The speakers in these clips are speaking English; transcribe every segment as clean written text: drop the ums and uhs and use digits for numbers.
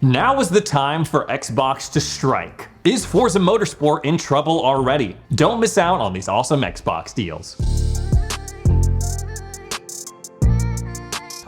Now is the time for Xbox to strike. Is Forza Motorsport in trouble already? Don't miss out on these awesome Xbox deals.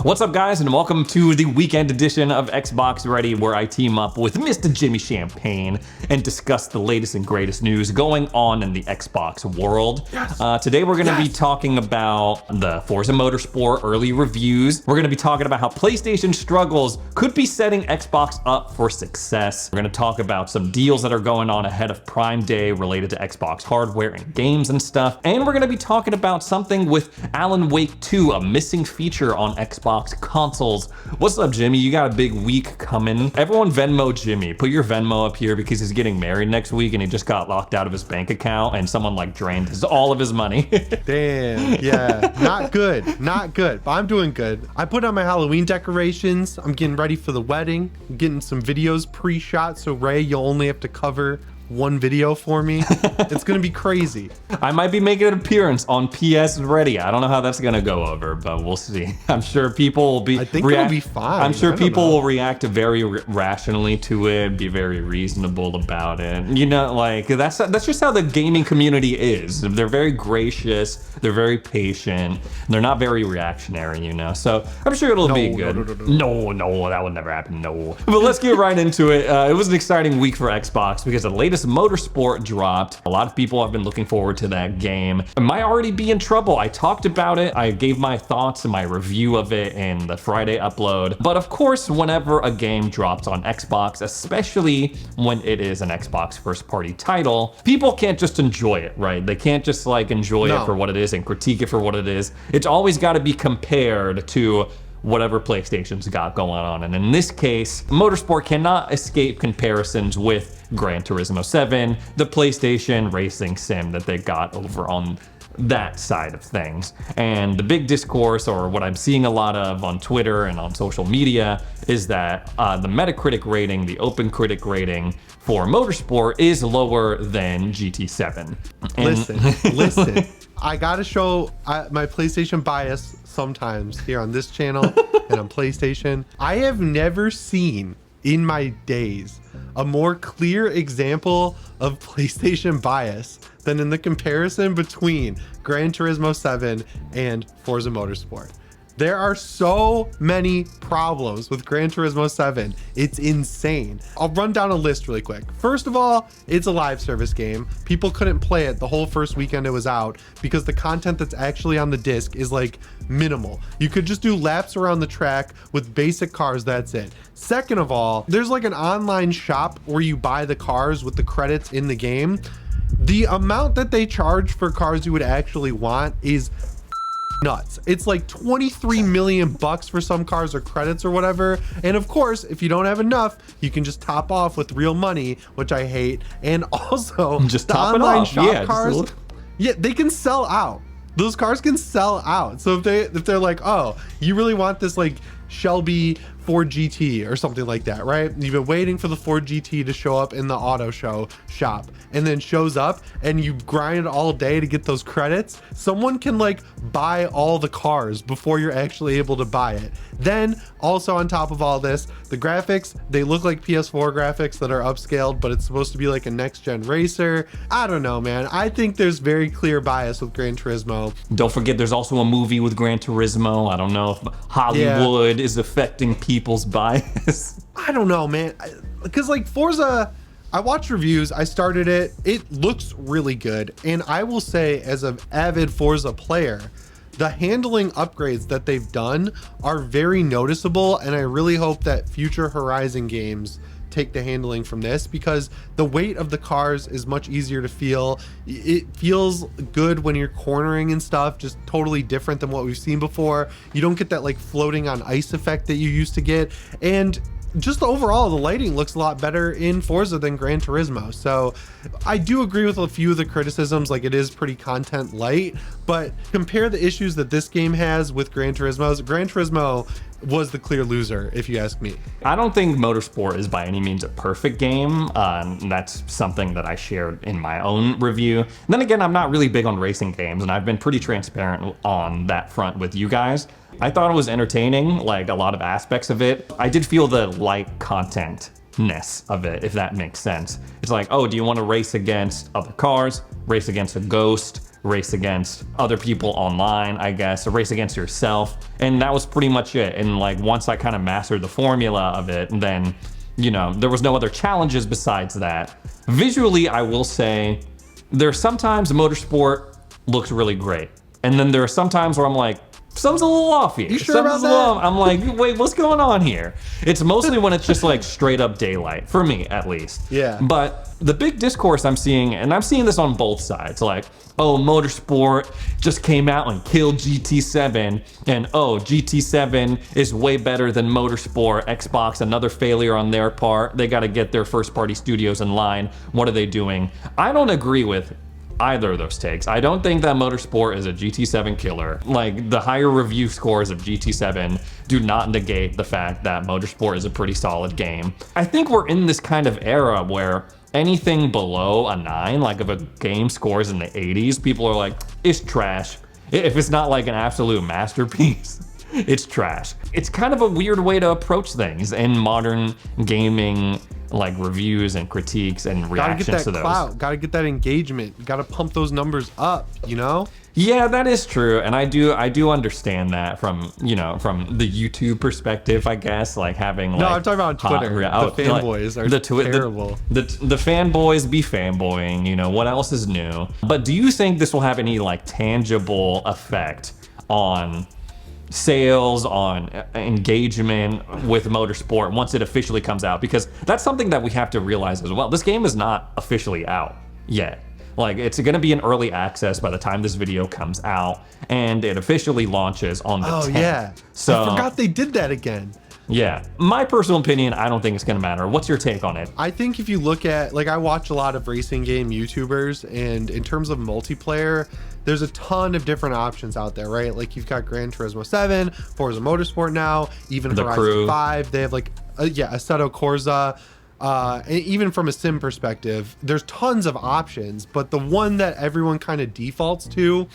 What's up, guys, and welcome to the weekend edition of Xbox Ready, where I team up with Mr. Jimmy Champagne and discuss the latest and greatest news going on in the Xbox world. Yes. Today we're going to be talking about the Forza Motorsport early reviews. We're going to be talking about how PlayStation struggles could be setting Xbox up for success. We're going to talk about some deals that are going on ahead of Prime Day related to Xbox hardware and games and stuff. And we're going to be talking about something with Allan Wake 2, a missing feature on Xbox consoles. What's up, Jimmy? You got a big week coming. Everyone Venmo Jimmy. Put your Venmo up here because he's getting married next week and he just got locked out of his bank account and someone like drained all of his money. Damn, yeah, not good, not good, but I'm doing good. I put on my Halloween decorations. I'm getting ready for the wedding. I'm getting some videos pre-shot, so Ray, you'll only have to cover one video for me. It's gonna be crazy. I might be making an appearance on PS Ready. I don't know how that's gonna go over, but we'll see. I'm sure people will be. I think it'll be fine. I'm sure people will react very rationally to it, be very reasonable about it. You know, like that's just how the gaming community is. They're very gracious. They're very patient. They're not very reactionary, you know. So I'm sure it'll be good. No, that would never happen. No. But let's get right into it. It was an exciting week for Xbox because the latest Motorsport dropped. A lot of people have been looking forward to that game. It might already be in trouble. I talked about it. I gave my thoughts and my review of it in the Friday upload. But of course, whenever a game drops on Xbox, especially when it is an Xbox first party title, people can't just enjoy it, right? They can't just like enjoy it for what it is and critique it for what it is. It's always got to be compared to whatever PlayStation's got going on. And in this case, Motorsport cannot escape comparisons with Gran Turismo 7, the PlayStation racing sim that they got over on that side of things. And the big discourse, or what I'm seeing a lot of on Twitter and on social media, is that the Metacritic rating, the Open Critic rating for Motorsport is lower than GT7. Listen, I gotta show my PlayStation bias sometimes here on this channel and on PlayStation. I have never seen in my days a more clear example of PlayStation bias than in the comparison between Gran Turismo 7 and Forza Motorsport. There are so many problems with Gran Turismo 7. It's insane. I'll run down a list really quick. First of all, it's a live service game. People couldn't play it the whole first weekend it was out because the content that's actually on the disc is like minimal. You could just do laps around the track with basic cars, that's it. Second of all, there's like an online shop where you buy the cars with the credits in the game. The amount that they charge for cars you would actually want is nuts. It's like 23 million bucks for some cars or credits or whatever. And of course, if you don't have enough, you can just top off with real money, which I hate. And also just the top online it off. shop cars, yeah, they can sell out. Those cars can sell out. So if they're like, oh, you really want this like Shelby Ford GT or something like that, right? You've been waiting for the Ford GT to show up in the auto show shop, and then shows up and you grind all day to get those credits. Someone can like buy all the cars before you're actually able to buy it. Then also on top of all this, the graphics, they look like PS4 graphics that are upscaled, but it's supposed to be like a next gen racer. I don't know, man. I think there's very clear bias with Gran Turismo. Don't forget there's also a movie with Gran Turismo. I don't know if Hollywood is affecting people's bias. I don't know, man, because like Forza, I watched reviews, I started it, it looks really good, and I will say as an avid Forza player, the handling upgrades that they've done are very noticeable, and I really hope that future Horizon games take the handling from this, because the weight of the cars is much easier to feel. It feels good when you're cornering and stuff, just totally different than what we've seen before. You don't get that like floating on ice effect that you used to get, and just overall the lighting looks a lot better in Forza than Gran Turismo. So I do agree with a few of the criticisms, like it is pretty content light, but compare the issues that this game has with Gran Turismo was the clear loser, if you ask me. I don't think Motorsport is by any means a perfect game. That's something that I shared in my own review. Then again, I'm not really big on racing games, and I've been pretty transparent on that front with you guys. I thought it was entertaining, like a lot of aspects of it. I did feel the light content-ness of it, if that makes sense. It's like, oh, do you want to race against other cars, race against a ghost, race against other people online, I guess, or race against yourself. And that was pretty much it. And like once I kind of mastered the formula of it, then, you know, there was no other challenges besides that. Visually, I will say, there's sometimes Motorsport looks really great. And then there are some times where I'm like, something's a little off here. You sure about that? I'm like, wait, what's going on here? It's mostly when it's just like straight up daylight, for me at least. Yeah. But the big discourse I'm seeing, and I'm seeing this on both sides, like, oh, Motorsport just came out and killed GT7, and oh, GT7 is way better than Motorsport. Xbox, another failure on their part. They got to get their first party studios in line. What are they doing? I don't agree with either of those takes. I don't think that Motorsport is a GT7 killer. Like, the higher review scores of GT7 do not negate the fact that Motorsport is a pretty solid game. I think we're in this kind of era where anything below a 9, like if a game scores in the 80s, people are like, it's trash. If it's not like an absolute masterpiece, it's trash. It's kind of a weird way to approach things in modern gaming, like reviews and critiques and reactions to those. Gotta get that engagement. Gotta pump those numbers up, you know? Yeah, that is true, and I do understand that from, you know, from the YouTube perspective, I guess, like having like. No, I'm talking about Twitter. The fanboys are terrible. The fanboys be fanboying. You know, what else is new? But do you think this will have any like tangible effect on sales, on engagement with Motorsport once it officially comes out? Because that's something that we have to realize as well. This game is not officially out yet. Like, it's going to be in early access by the time this video comes out, and it officially launches on the 10th. Oh, yeah. So, I forgot they did that again. Yeah. My personal opinion, I don't think it's going to matter. What's your take on it? I think if you look at, like, I watch a lot of racing game YouTubers, and in terms of multiplayer, there's a ton of different options out there, right? Like, you've got Gran Turismo 7, Forza Motorsport now, even The Horizon Crew. 5. They have, like, Assetto Corsa. And even from a sim perspective, there's tons of options, but the one that everyone kind of defaults to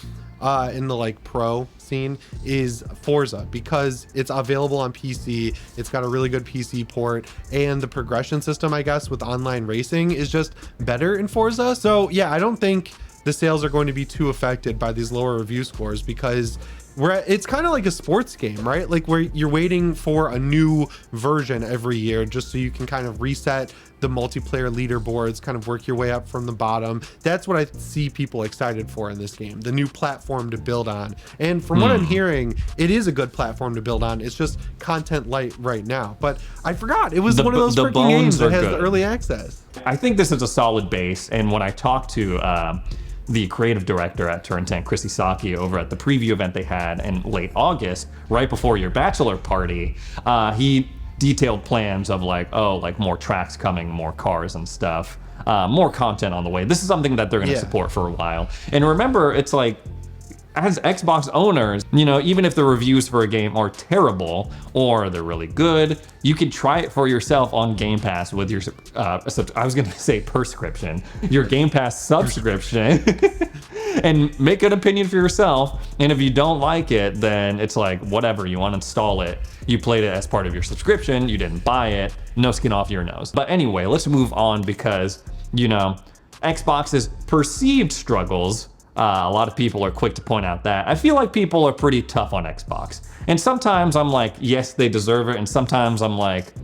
in the like pro scene is Forza, because it's available on PC. It's got a really good PC port, and the progression system, I guess, with online racing is just better in Forza. So yeah, I don't think the sales are going to be too affected by these lower review scores, because it's kind of like a sports game, right? Like, where you're waiting for a new version every year just so you can kind of reset the multiplayer leaderboards, kind of work your way up from the bottom. That's what I see people excited for in this game, the new platform to build on. And from what I'm hearing, it is a good platform to build on. It's just content light right now. But I forgot, it was one of those freaking games that has the early access. I think this is a solid base, and when I talked to the creative director at Turn 10, Chris Isaki, over at the preview event they had in late August, right before your bachelor party, he detailed plans of like, oh, like more tracks coming, more cars and stuff, more content on the way. This is something that they're going to support for a while. And remember, it's like, as Xbox owners, you know, even if the reviews for a game are terrible or they're really good, you can try it for yourself on Game Pass with your, I was gonna say prescription, your Game Pass subscription, and make an opinion for yourself. And if you don't like it, then it's like, whatever, you uninstall it. You played it as part of your subscription, you didn't buy it, no skin off your nose. But anyway, let's move on, because, you know, Xbox's perceived struggles, a lot of people are quick to point out that. I feel like people are pretty tough on Xbox. And sometimes I'm like, yes, they deserve it. And sometimes I'm like,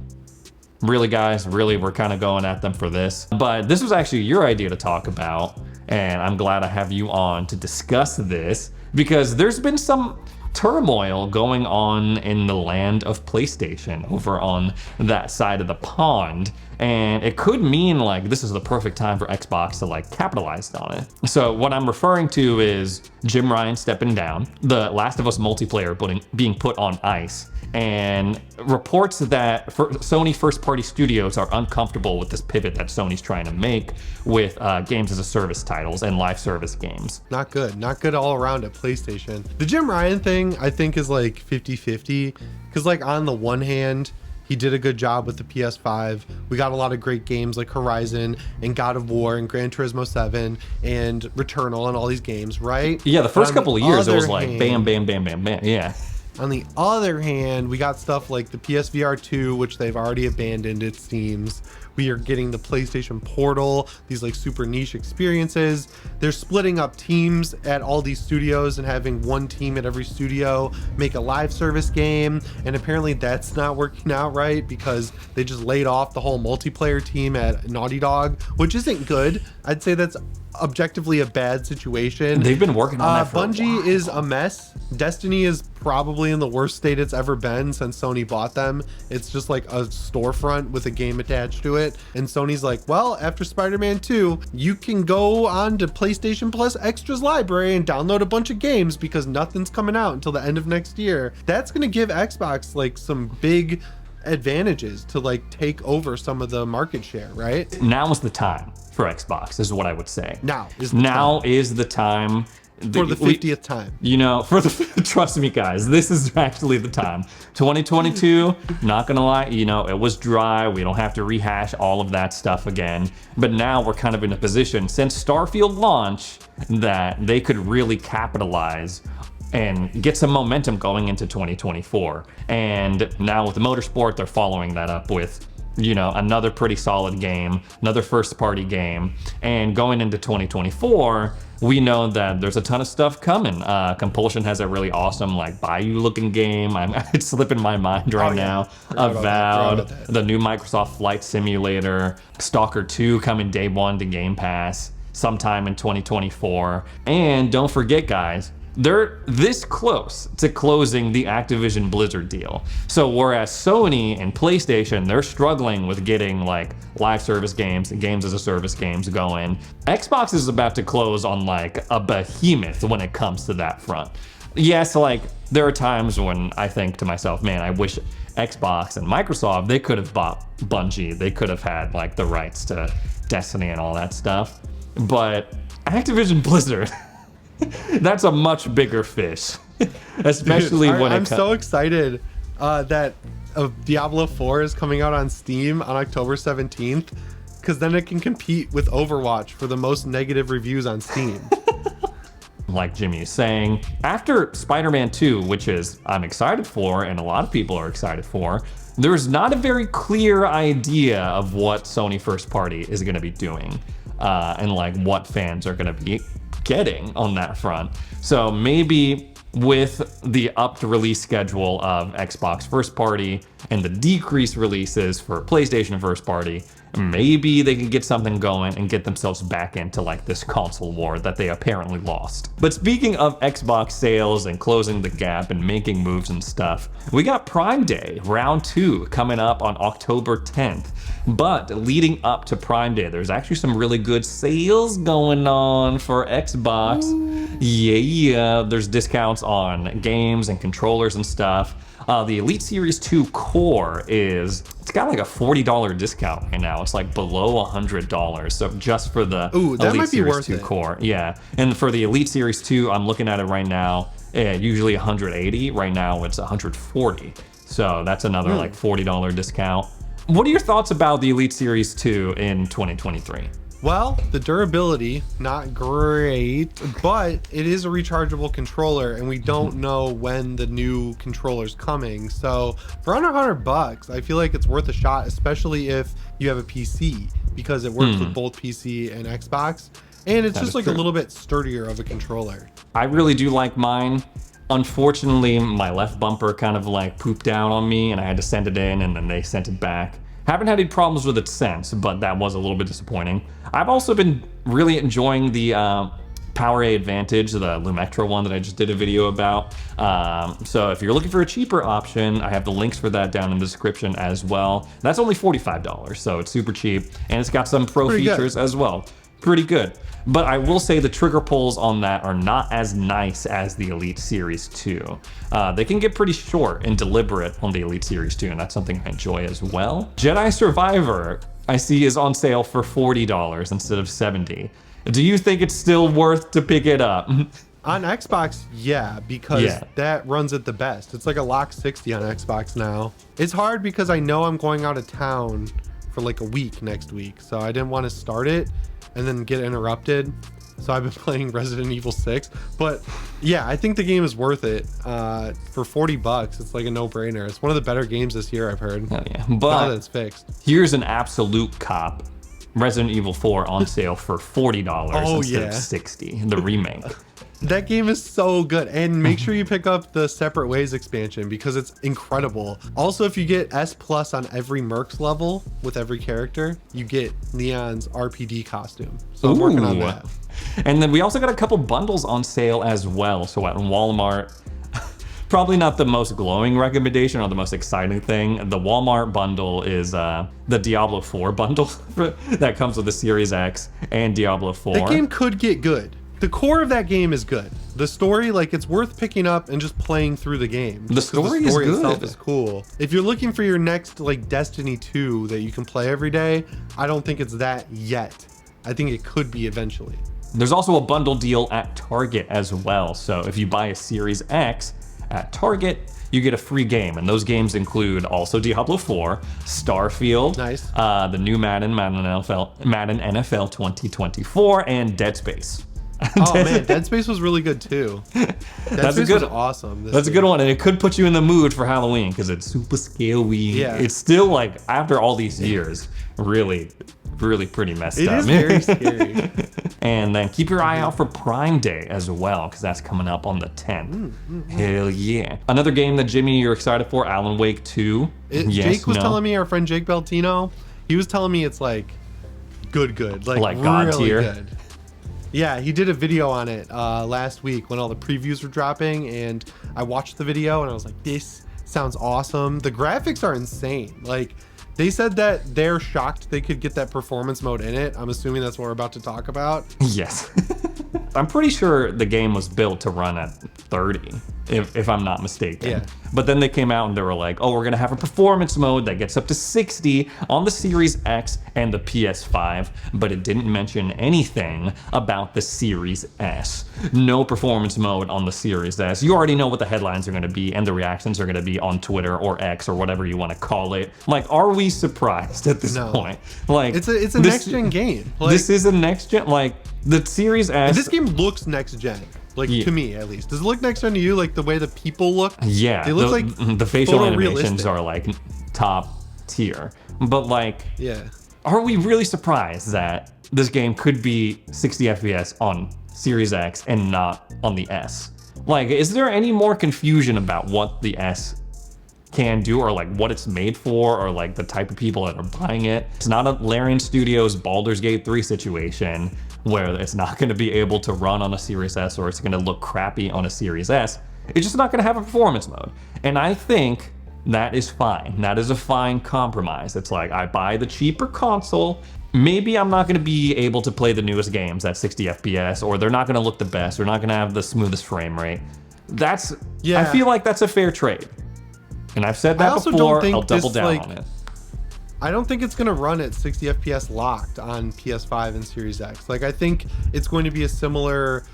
really, guys? Really, we're kind of going at them for this. But this was actually your idea to talk about, and I'm glad I have you on to discuss this, because there's been some turmoil going on in the land of PlayStation over on that side of the pond. And it could mean like this is the perfect time for Xbox to like capitalize on it. So what I'm referring to is Jim Ryan stepping down, The Last of Us multiplayer being put on ice, and reports that Sony first-party studios are uncomfortable with this pivot that Sony's trying to make with games as a service titles and live service games. Not good all around at PlayStation. The Jim Ryan thing, I think, is like 50-50, because like on the one hand, he did a good job with the PS5. We got a lot of great games like Horizon and God of War and Gran Turismo 7 and Returnal and all these games, right? Yeah, the first couple of years it was like bam, bam, bam, bam, bam. Yeah. On the other hand, we got stuff like the PSVR 2, which they've already abandoned, it seems. We are getting the PlayStation Portal, these like super niche experiences. They're splitting up teams at all these studios and having one team at every studio make a live service game. And apparently that's not working out right, because they just laid off the whole multiplayer team at Naughty Dog, which isn't good. I'd say that's objectively a bad situation. They've been working on that for Bungie a while. is a mess. Destiny is probably in the worst state it's ever been since Sony bought them. It's just like a storefront with a game attached to it. And Sony's like, well, after Spider-Man 2, you can go on to PlayStation Plus Extras library and download a bunch of games because nothing's coming out until the end of next year. That's going to give Xbox like some big advantages to like take over some of the market share, right? Now is the time for Xbox, is what I would say. Now is the time. For the 50th time. You know, trust me, guys, this is actually the time. 2022, not gonna lie, you know, it was dry. We don't have to rehash all of that stuff again. But now we're kind of in a position, since Starfield launch, that they could really capitalize and get some momentum going into 2024. And now with the Motorsport, they're following that up with, you know, another pretty solid game, another first party game. And going into 2024, we know that there's a ton of stuff coming. Compulsion has a really awesome like Bayou looking game. It's slipping my mind right now. Avowed, the new Microsoft Flight Simulator, Stalker 2 coming day one to Game Pass sometime in 2024. And don't forget, guys, they're this close to closing the Activision Blizzard deal. So whereas Sony and PlayStation, they're struggling with getting like live service games and games as a service games going, Xbox is about to close on like a behemoth when it comes to that front. Yes, like there are times when I think to myself, man, I wish Xbox and Microsoft, they could have bought Bungie. They could have had like the rights to Destiny and all that stuff. But Activision Blizzard, that's a much bigger fish, especially when I'm so excited that Diablo 4 is coming out on Steam on October 17th, because then it can compete with Overwatch for the most negative reviews on Steam. Like Jimmy is saying, after Spider-Man 2, which is I'm excited for and a lot of people are excited for, there's not a very clear idea of what Sony first party is going to be doing and like what fans are going to be getting on that front. So maybe with the upped release schedule of Xbox first party and the decreased releases for PlayStation first party, maybe they can get something going and get themselves back into like this console war that they apparently lost. But speaking of Xbox sales and closing the gap and making moves and stuff, we got Prime Day round 2 coming up on October 10th. But leading up to Prime Day, there's actually some really good sales going on for Xbox. Yeah, there's discounts on games and controllers and stuff. The Elite Series 2 Core it's got like a $40 discount right now. It's like below $100. So just for the Elite Series 2 Core. Yeah. And for the Elite Series 2, I'm looking at it right now, usually $180. Right now it's $140. So that's another like $40 discount. What are your thoughts about the Elite Series 2 in 2023? Well, the durability, not great, but it is a rechargeable controller, and we don't know when the new controller's coming. So for under $100, I feel like it's worth a shot, especially if you have a PC, because it works with both PC and Xbox, and it's just like a little bit sturdier of a controller. I really do like mine. Unfortunately, my left bumper kind of like pooped out on me and I had to send it in and then they sent it back. Haven't had any problems with it since, but that was a little bit disappointing. I've also been really enjoying the PowerA Advantage, the Lumetro one that I just did a video about. So if you're looking for a cheaper option, I have the links for that down in the description as well. That's only $45, so it's super cheap and it's got some pro features as well. pretty good. But I will say the trigger pulls on that are not as nice as the Elite Series 2. They can get pretty short and deliberate on the Elite Series 2, and that's something I enjoy as well. Jedi Survivor, I see, is on sale for $40 instead of $70. Do you think it's still worth to pick it up? On Xbox, yeah, because that runs it the best. It's like a lock 60 on Xbox now. It's hard because I know I'm going out of town for like a week next week, so I didn't want to start it and then get interrupted. So I've been playing Resident Evil 6. But yeah, I think the game is worth it. For $40, it's like a no-brainer. It's one of the better games this year, I've heard. Hell yeah. But now that it's fixed. Here's an absolute cop. Resident Evil 4 on sale for $40 instead of $60, the remake. That game is so good, and make sure you pick up the Separate Ways expansion because it's incredible. Also, if you get S+ on every Mercs level with every character, you get Leon's RPD costume. So I'm working on that. And then we also got a couple bundles on sale as well. So at Walmart, probably not the most glowing recommendation or the most exciting thing. The Walmart bundle is the Diablo 4 bundle that comes with the Series X and Diablo 4. That game could get good. The core of that game is good. The story, like, it's worth picking up and just playing through the game. The story is good. Itself is cool. If you're looking for your next, like, Destiny 2 that you can play every day, I don't think it's that yet. I think it could be eventually. There's also a bundle deal at Target as well. So if you buy a Series X at Target, you get a free game. And those games include also Diablo 4, Starfield, nice. The new Madden NFL 2024, and Dead Space. Oh man, Dead Space was really good too. Dead Space was awesome. That's a good one, and it could put you in the mood for Halloween because it's super scary. Yeah. It's still, like, after all these years, really pretty messed up. It is very scary. And then keep your eye out for Prime Day as well, because that's coming up on the 10th. Hell yeah. Another game that, Jimmy, you're excited for, Allan Wake 2. Jake was telling me, our friend Jake Beltino, he was telling me it's like good. Like God really tier. Good. Yeah, he did a video on it last week when all the previews were dropping, and I watched the video and I was like, this sounds awesome. The graphics are insane. Like, they said that they're shocked they could get that performance mode in it. I'm assuming that's what we're about to talk about. Yes. I'm pretty sure the game was built to run at 30, if I'm not mistaken. Yeah. But then they came out and they were like, oh, we're going to have a performance mode that gets up to 60 on the Series X and the PS5, but it didn't mention anything about the Series S. No performance mode on the Series S. You already know what the headlines are going to be and the reactions are going to be on Twitter or X or whatever you want to call it. Like, are we surprised at this point? Like, it's a next-gen game. Like, this is a next-gen, like, the Series S. This game looks next-gen. Like, to me, at least. Does it look next gen to you? Like, the way the people look? Yeah. They look like the facial animations are, like, top tier. But, like, yeah, are we really surprised that this game could be 60 FPS on Series X and not on the S? Like, is there any more confusion about what the S can do, or like what it's made for, or like the type of people that are buying it? It's not a Larian Studios Baldur's Gate 3 situation where it's not going to be able to run on a Series S, or it's going to look crappy on a Series S. It's just not going to have a performance mode. And I think that is fine. That is a fine compromise. It's like, I buy the cheaper console. Maybe I'm not going to be able to play the newest games at 60 FPS, or they're not going to look the best. They're not going to have the smoothest frame rate. I feel like that's a fair trade. And I've said that before, I'll double down on it. I don't think it's going to run at 60 FPS locked on PS5 and Series X. Like, I think it's going to be a similar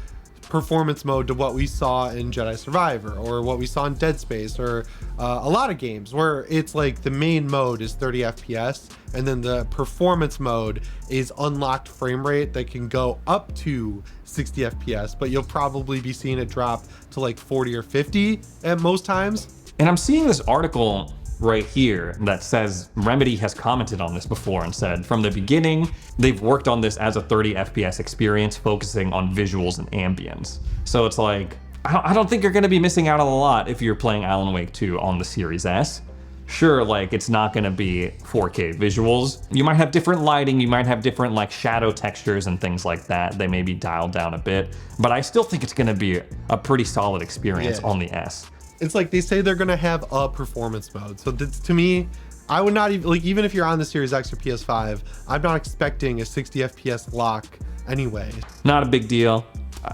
performance mode to what we saw in Jedi Survivor, or what we saw in Dead Space, or a lot of games where it's like the main mode is 30 FPS and then the performance mode is unlocked frame rate that can go up to 60 FPS, but you'll probably be seeing it drop to like 40 or 50 at most times. And I'm seeing this article right here that says Remedy has commented on this before and said from the beginning they've worked on this as a 30 FPS experience, focusing on visuals and ambience. So it's like, I don't think you're going to be missing out on a lot if you're playing Allan Wake 2 on the Series S. Sure, like, it's not going to be 4K visuals. You might have different lighting, you might have different like shadow textures and things like that. They may be dialed down a bit, but I still think it's going to be a pretty solid experience on the S. It's like they say they're going to have a performance mode. So to me, I would not even, like, even if you're on the Series X or PS5, I'm not expecting a 60 FPS lock anyway. Not a big deal.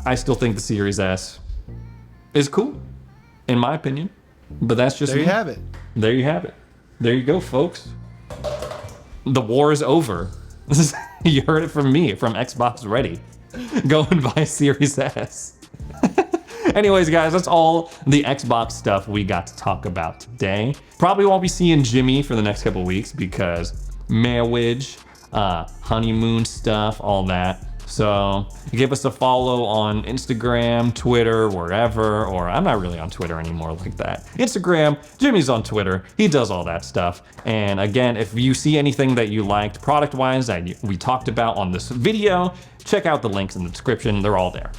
I still think the Series S is cool, in my opinion. But that's just There you me. have it. There you have it. There you go, folks. The war is over. You heard it from me, from Xbox Ready. Go and buy Series S. Anyways, guys, that's all the Xbox stuff we got to talk about today. Probably won't be seeing Jimmy for the next couple weeks because marriage, honeymoon stuff, all that. So give us a follow on Instagram, Twitter, wherever, or I'm not really on Twitter anymore like that. Instagram, Jimmy's on Twitter. He does all that stuff. And again, if you see anything that you liked product-wise that we talked about on this video, check out the links in the description. They're all there.